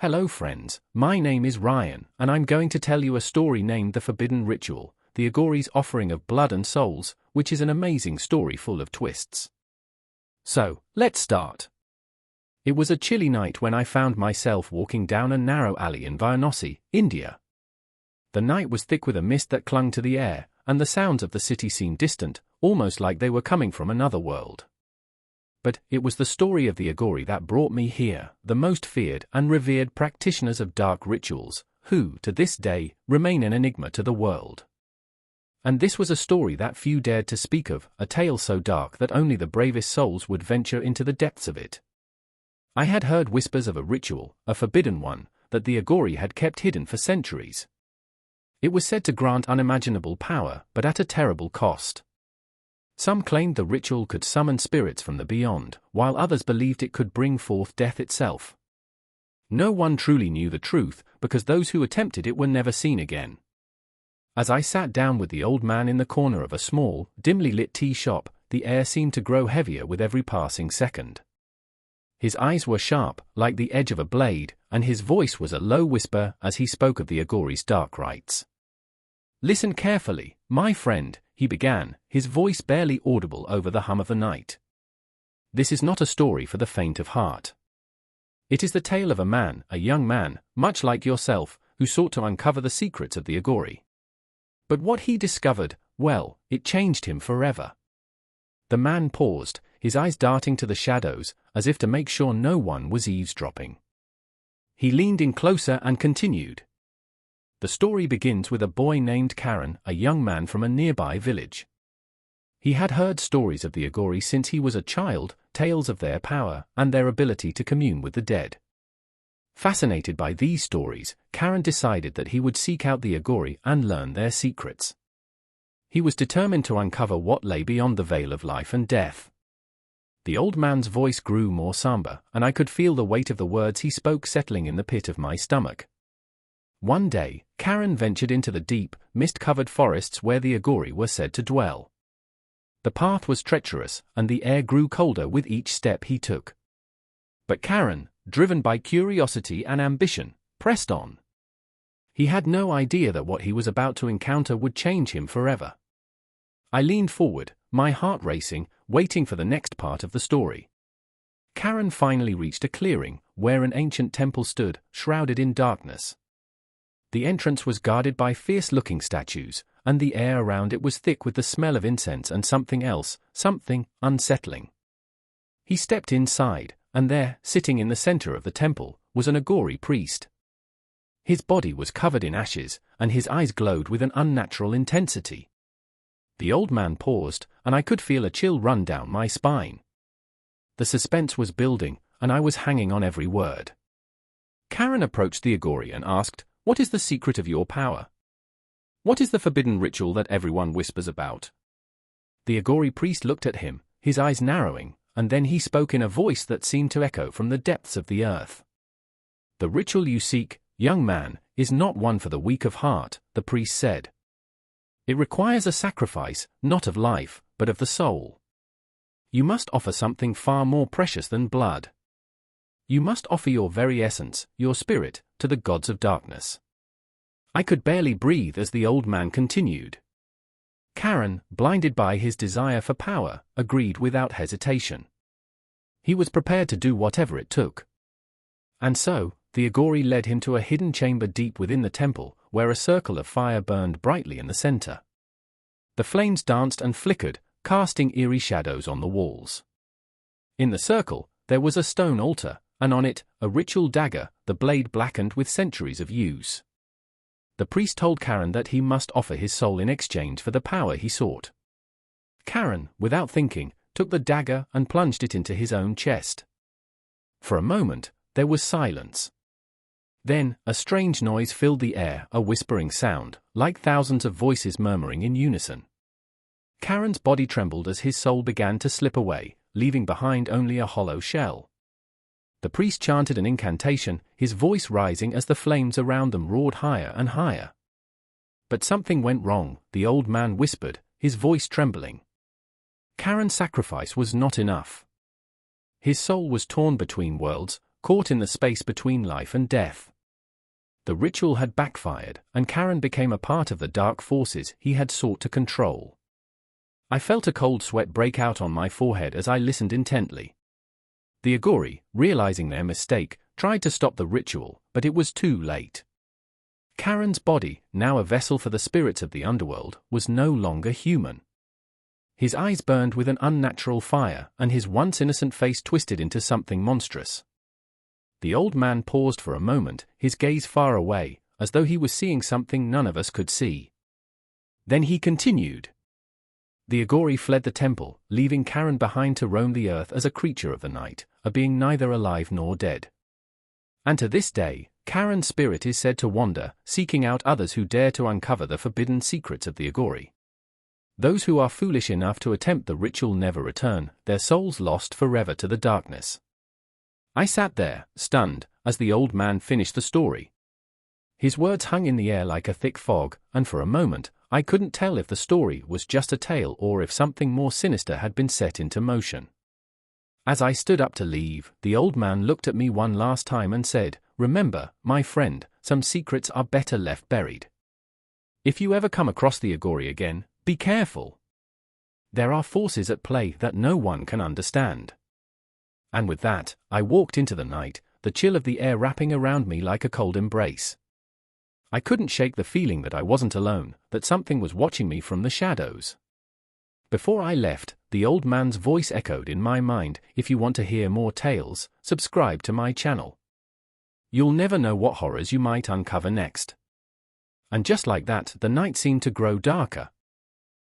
Hello friends, my name is Ryan, and I'm going to tell you a story named The Forbidden Ritual, the Aghori's offering of blood and souls, which is an amazing story full of twists. So, let's start. It was a chilly night when I found myself walking down a narrow alley in Varanasi, India. The night was thick with a mist that clung to the air, and the sounds of the city seemed distant, almost like they were coming from another world. But it was the story of the Aghori that brought me here, the most feared and revered practitioners of dark rituals, who, to this day, remain an enigma to the world. And this was a story that few dared to speak of, a tale so dark that only the bravest souls would venture into the depths of it. I had heard whispers of a ritual, a forbidden one, that the Aghori had kept hidden for centuries. It was said to grant unimaginable power, but at a terrible cost. Some claimed the ritual could summon spirits from the beyond, while others believed it could bring forth death itself. No one truly knew the truth, because those who attempted it were never seen again. As I sat down with the old man in the corner of a small, dimly lit tea shop, the air seemed to grow heavier with every passing second. His eyes were sharp, like the edge of a blade, and his voice was a low whisper as he spoke of the Aghori's dark rites. "Listen carefully, my friend," he began, his voice barely audible over the hum of the night. "This is not a story for the faint of heart. It is the tale of a man, a young man, much like yourself, who sought to uncover the secrets of the Aghori. But what he discovered, well, it changed him forever." The man paused, his eyes darting to the shadows, as if to make sure no one was eavesdropping. He leaned in closer and continued. The story begins with a boy named Karan, a young man from a nearby village. He had heard stories of the Aghori since he was a child, tales of their power and their ability to commune with the dead. Fascinated by these stories, Karan decided that he would seek out the Aghori and learn their secrets. He was determined to uncover what lay beyond the veil of life and death. The old man's voice grew more somber, and I could feel the weight of the words he spoke settling in the pit of my stomach. One day, Karan ventured into the deep, mist-covered forests where the Aghori were said to dwell. The path was treacherous, and the air grew colder with each step he took. But Karan, driven by curiosity and ambition, pressed on. He had no idea that what he was about to encounter would change him forever. I leaned forward, my heart racing, waiting for the next part of the story. Karan finally reached a clearing, where an ancient temple stood, shrouded in darkness. The entrance was guarded by fierce-looking statues, and the air around it was thick with the smell of incense and something else, something unsettling. He stepped inside, and there, sitting in the center of the temple, was an Aghori priest. His body was covered in ashes, and his eyes glowed with an unnatural intensity. The old man paused, and I could feel a chill run down my spine. The suspense was building, and I was hanging on every word. Karan approached the Aghori and asked, "What is the secret of your power? What is the forbidden ritual that everyone whispers about?" The Aghori priest looked at him, his eyes narrowing, and then he spoke in a voice that seemed to echo from the depths of the earth. "The ritual you seek, young man, is not one for the weak of heart," the priest said. "It requires a sacrifice, not of life, but of the soul. You must offer something far more precious than blood. You must offer your very essence, your spirit, to the gods of darkness." I could barely breathe as the old man continued. Karan, blinded by his desire for power, agreed without hesitation. He was prepared to do whatever it took. And so, the Aghori led him to a hidden chamber deep within the temple, where a circle of fire burned brightly in the center. The flames danced and flickered, casting eerie shadows on the walls. In the circle, there was a stone altar, and on it, a ritual dagger, the blade blackened with centuries of use. The priest told Karan that he must offer his soul in exchange for the power he sought. Karan, without thinking, took the dagger and plunged it into his own chest. For a moment, there was silence. Then, a strange noise filled the air, a whispering sound, like thousands of voices murmuring in unison. Karan's body trembled as his soul began to slip away, leaving behind only a hollow shell. The priest chanted an incantation, his voice rising as the flames around them roared higher and higher. But something went wrong, the old man whispered, his voice trembling. Karan's sacrifice was not enough. His soul was torn between worlds, caught in the space between life and death. The ritual had backfired, and Karen became a part of the dark forces he had sought to control. I felt a cold sweat break out on my forehead as I listened intently. The Aghori, realizing their mistake, tried to stop the ritual, but it was too late. Karen's body, now a vessel for the spirits of the underworld, was no longer human. His eyes burned with an unnatural fire, and his once innocent face twisted into something monstrous. The old man paused for a moment, his gaze far away, as though he was seeing something none of us could see. Then he continued. The Aghori fled the temple, leaving Karen behind to roam the earth as a creature of the night, a being neither alive nor dead. And to this day, Karen's spirit is said to wander, seeking out others who dare to uncover the forbidden secrets of the Aghori. Those who are foolish enough to attempt the ritual never return, their souls lost forever to the darkness. I sat there, stunned, as the old man finished the story. His words hung in the air like a thick fog, and for a moment, I couldn't tell if the story was just a tale or if something more sinister had been set into motion. As I stood up to leave, the old man looked at me one last time and said, "Remember, my friend, some secrets are better left buried. If you ever come across the Aghori again, be careful. There are forces at play that no one can understand." And with that, I walked into the night, the chill of the air wrapping around me like a cold embrace. I couldn't shake the feeling that I wasn't alone, that something was watching me from the shadows. Before I left, the old man's voice echoed in my mind, "If you want to hear more tales, subscribe to my channel. You'll never know what horrors you might uncover next." And just like that, the night seemed to grow darker,